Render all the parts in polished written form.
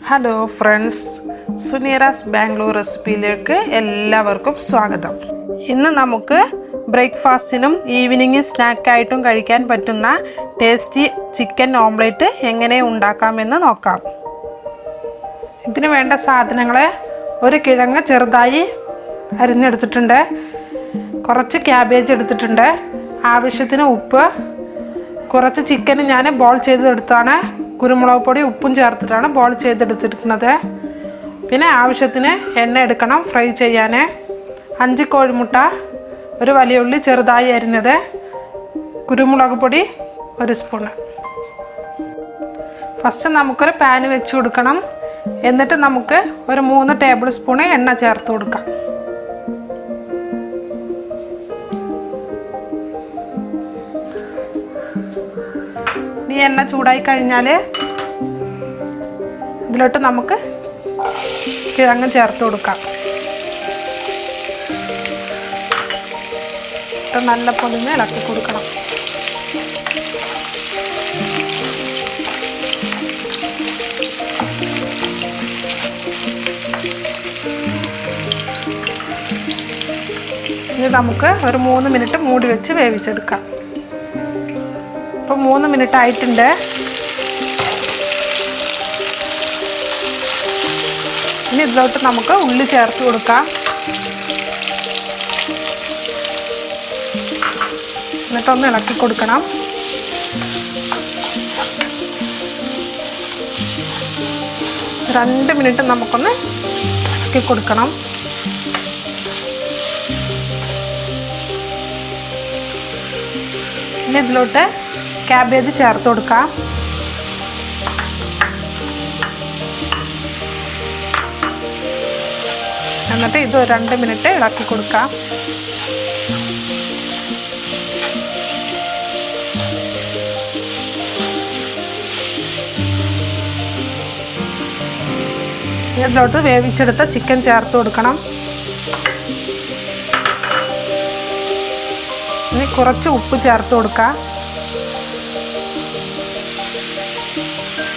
Hello friends, സുനീറാസ് Bangalore റെസിപ്പിയിലേക്ക് എല്ലാവർക്കും സ്വാഗതം. ഇന്ന് നമുക്ക് ബ്രേക്ക്ഫാസ്റ്റിനും ഈവനിങ് സ്നാക്കായിട്ടും കഴിക്കാൻ പറ്റുന്ന ടേസ്റ്റി ചിക്കൻ ഓംലെറ്റ് എങ്ങനെ ഉണ്ടാക്കാമെന്ന് നോക്കാം. ഇതിന് വേണ്ട സാധനങ്ങൾ: ഒരു കിഴങ്ങ് ചെറുതായി അരിഞ്ഞെടുത്തിട്ടുണ്ട്, കുറച്ച് ക്യാബേജ് എടുത്തിട്ടുണ്ട്, ആവശ്യത്തിന് ഉപ്പ്, കുറച്ച് ചിക്കൻ ഞാൻ ബോൾ ചെയ്തെടുത്താണ്, കുരുമുളക് പൊടി ഉപ്പും ചേർത്തിട്ടാണ് ബോൾ ചെയ്തെടുത്തിരിക്കുന്നത്. പിന്നെ ആവശ്യത്തിന് എണ്ണ എടുക്കണം ഫ്രൈ ചെയ്യാൻ, 5 കോഴിമുട്ട, ഒരു വലിയ ഉള്ളി ചെറുതായി അരിഞ്ഞത്, കുരുമുളക് പൊടി 1 സ്പൂണ്. ഫസ്റ്റ് നമുക്കൊരു പാൻ വെച്ച് കൊടുക്കണം. എന്നിട്ട് നമുക്ക് ഒരു 3 ടേബിൾ സ്പൂൺ എണ്ണ ചേർത്ത് കൊടുക്കാം. ഈ എണ്ണ ചൂടായി കഴിഞ്ഞാൽ ഇതിലോട്ട് നമുക്ക് കിഴങ്ങ് ചേർത്ത് കൊടുക്കാം. നല്ല പൊടിഞ്ഞ് ഇളക്കി കൊടുക്കണം. ഇനി നമുക്ക് ഒരു 3 മിനിറ്റ് മൂടി വെച്ച് വേവിച്ചെടുക്കാം. ഇപ്പോൾ 3 മിനിറ്റ് ആയിട്ടുണ്ട്. ഇനി ഇതിലോട്ട് നമുക്ക് ഉള്ളി ചേർത്ത് കൊടുക്കാം. എന്നിട്ടൊന്ന് ഇളക്കി കൊടുക്കണം. രണ്ട് മിനിറ്റ് നമുക്കൊന്ന് ഇളക്കി കൊടുക്കണം. ഇനി ഇതിലോട്ട് ക്യാബേജ് ചേർത്ത് കൊടുക്കാം. എന്നിട്ട് ഇത് 2 മിനിറ്റ് ഇളക്കി കൊടുക്കാം. ഇതിലോട്ട് വേവിച്ചെടുത്ത ചിക്കൻ ചേർത്ത് കൊടുക്കണം. ഇനി കുറച്ച് ഉപ്പ് ചേർത്ത് കൊടുക്കാം.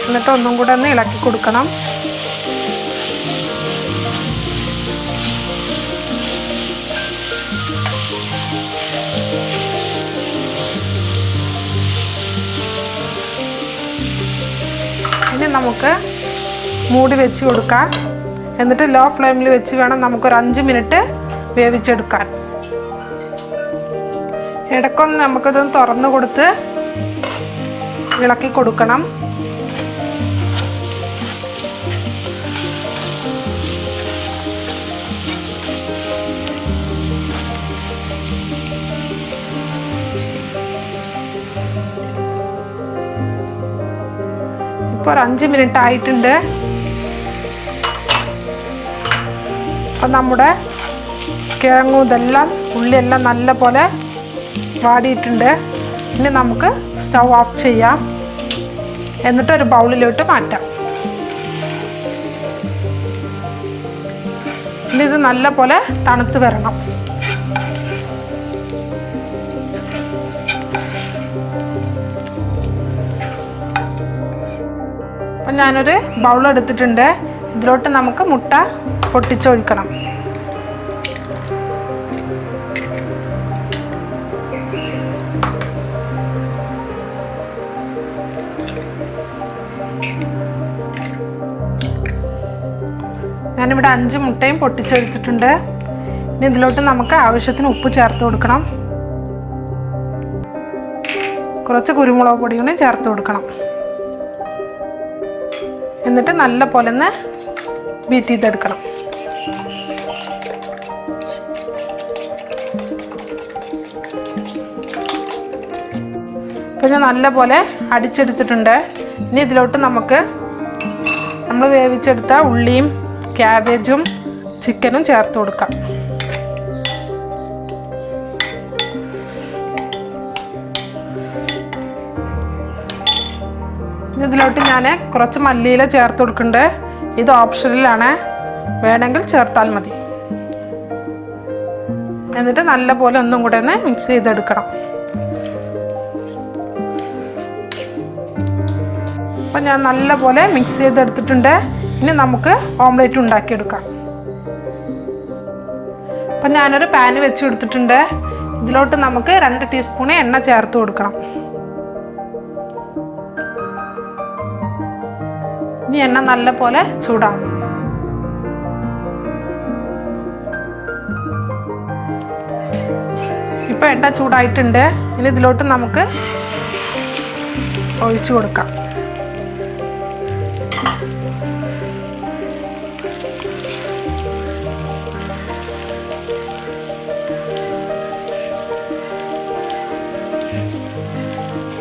എന്നിട്ട് ഒന്നും കൂടെ ഒന്ന് ഇളക്കി കൊടുക്കണം. ഇനി നമുക്ക് മൂടി വെച്ച് കൊടുക്കാം. എന്നിട്ട് ലോ ഫ്ലെയിമിൽ വെച്ച് വേണം നമുക്കൊരു 5 മിനിറ്റ് വേവിച്ചെടുക്കാൻ. ഇടയ്ക്കൊന്ന് നമുക്കിതൊന്ന് തുറന്ന് കൊടുത്ത് ഇളക്കി കൊടുക്കണം. ഇപ്പോൾ 5 മിനിറ്റ് ആയിട്ടുണ്ട്. അപ്പം നമ്മുടെ കിഴങ്ങും ഇതെല്ലാം ഉള്ളിയെല്ലാം നല്ല പോലെ വാടിയിട്ടുണ്ട്. ഇനി നമുക്ക് സ്റ്റൗ ഓഫ് ചെയ്യാം. എന്നിട്ട് ഒരു ബൗളിലോട്ട് മാറ്റാം. ഇനി ഇത് നല്ല പോലെ തണുത്ത് വരണം. അപ്പം ഞാനൊരു ബൗൾ എടുത്തിട്ടുണ്ട്. ഇതിലോട്ട് നമുക്ക് മുട്ട പൊട്ടിച്ചൊഴിക്കണം. ഞാനിവിടെ 5 മുട്ടയും പൊട്ടിച്ചൊഴിച്ചിട്ടുണ്ട്. ഇനി ഇതിലോട്ട് നമുക്ക് ആവശ്യത്തിന് ഉപ്പ് ചേർത്ത് കൊടുക്കണം. കുറച്ച് കുരുമുളക് പൊടി കൂടി ചേർത്ത് കൊടുക്കണം. എന്നിട്ട് നല്ല പോലെ ഒന്ന് ബീറ്റ് ചെയ്തെടുക്കണം. ഇപ്പം ഞാൻ നല്ല പോലെ അടിച്ചെടുത്തിട്ടുണ്ട്. ഇനി ഇതിലോട്ട് നമുക്ക് നമ്മൾ വേവിച്ചെടുത്ത ഉള്ളിയും ക്യാബേജും ചിക്കനും ചേർത്ത് കൊടുക്കാം. ഇതിലോട്ട് ഞാൻ കുറച്ച് മല്ലിയില ചേർത്ത് കൊടുക്കുന്നുണ്ട്. ഇത് ഓപ്ഷനിലാണ്, വേണമെങ്കിൽ ചേർത്താൽ മതി. എന്നിട്ട് നല്ല പോലെ ഒന്നും കൂടെ ഒന്ന് മിക്സ് ചെയ്തെടുക്കണം. അപ്പം ഞാൻ നല്ലപോലെ മിക്സ് ചെയ്തെടുത്തിട്ടുണ്ട്. ഇനി നമുക്ക് ഓംലെറ്റ് ഉണ്ടാക്കിയെടുക്കാം. അപ്പം ഞാനൊരു പാന് വെച്ച് കൊടുത്തിട്ടുണ്ട്. ഇതിലോട്ട് നമുക്ക് 2 ടീസ്പൂൺ എണ്ണ ചേർത്ത് കൊടുക്കണം. ഇനി എണ്ണ നല്ലപോലെ ചൂടാവണം. ഇപ്പോൾ എണ്ണ ചൂടായിട്ടുണ്ട്. ഇനി ഇതിലോട്ട് നമുക്ക് ഒഴിച്ചു കൊടുക്കാം.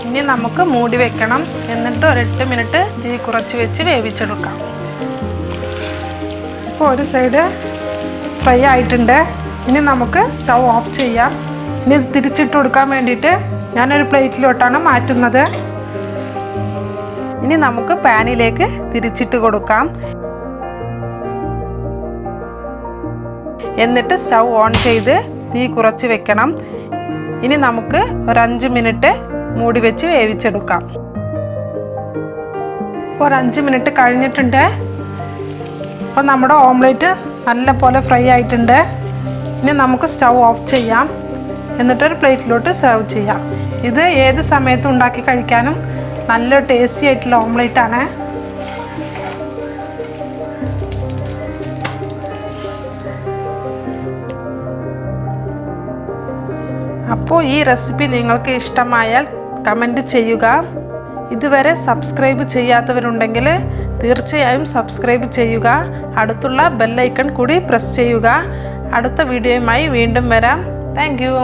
ഇനി നമുക്ക് മൂടി വെക്കണം. എന്നിട്ട് ഒരു 8 മിനിറ്റ് തീ കുറച്ച് വെച്ച് വേവിച്ചെടുക്കാം. ഇപ്പോൾ ഒരു സൈഡ് ഫ്രൈ ആയിട്ടുണ്ട്. ഇനി നമുക്ക് സ്റ്റൗ ഓഫ് ചെയ്യാം. ഇനി തിരിച്ചിട്ട് കൊടുക്കാൻ വേണ്ടിയിട്ട് ഞാനൊരു പ്ലേറ്റിലോട്ടാണ് മാറ്റുന്നത്. ഇനി നമുക്ക് പാനിലേക്ക് തിരിച്ചിട്ട് കൊടുക്കാം. എന്നിട്ട് സ്റ്റൗ ഓൺ ചെയ്ത് തീ കുറച്ച് വെക്കണം. ഇനി നമുക്ക് ഒരു 5 മിനിറ്റ് മൂടി വെച്ച് വേവിച്ചെടുക്കാം. ഇപ്പോൾ ഒരു 5 മിനിറ്റ് കഴിഞ്ഞിട്ടുണ്ട്. അപ്പോൾ നമ്മുടെ ഓംലെറ്റ് നല്ല പോലെ ഫ്രൈ ആയിട്ടുണ്ട്. ഇനി നമുക്ക് സ്റ്റൗ ഓഫ് ചെയ്യാം. എന്നിട്ടൊരു പ്ലേറ്റിലോട്ട് സെർവ് ചെയ്യാം. ഇത് ഏത് സമയത്തും ഉണ്ടാക്കി കഴിക്കാനും നല്ല ടേസ്റ്റി ആയിട്ടുള്ള ഓംലെറ്റ് ആണ്. അപ്പോൾ ഈ റെസിപ്പി നിങ്ങൾക്ക് ഇഷ്ടമായാൽ കമൻറ്റ് ചെയ്യുക. ഇതുവരെ സബ്സ്ക്രൈബ് ചെയ്യാത്തവരുണ്ടെങ്കിൽ തീർച്ചയായും സബ്സ്ക്രൈബ് ചെയ്യുക. അടുത്തുള്ള ബെൽ ഐക്കൺ കൂടി പ്രസ് ചെയ്യുക. അടുത്ത വീഡിയോയുമായി വീണ്ടും വരാം. Thank you.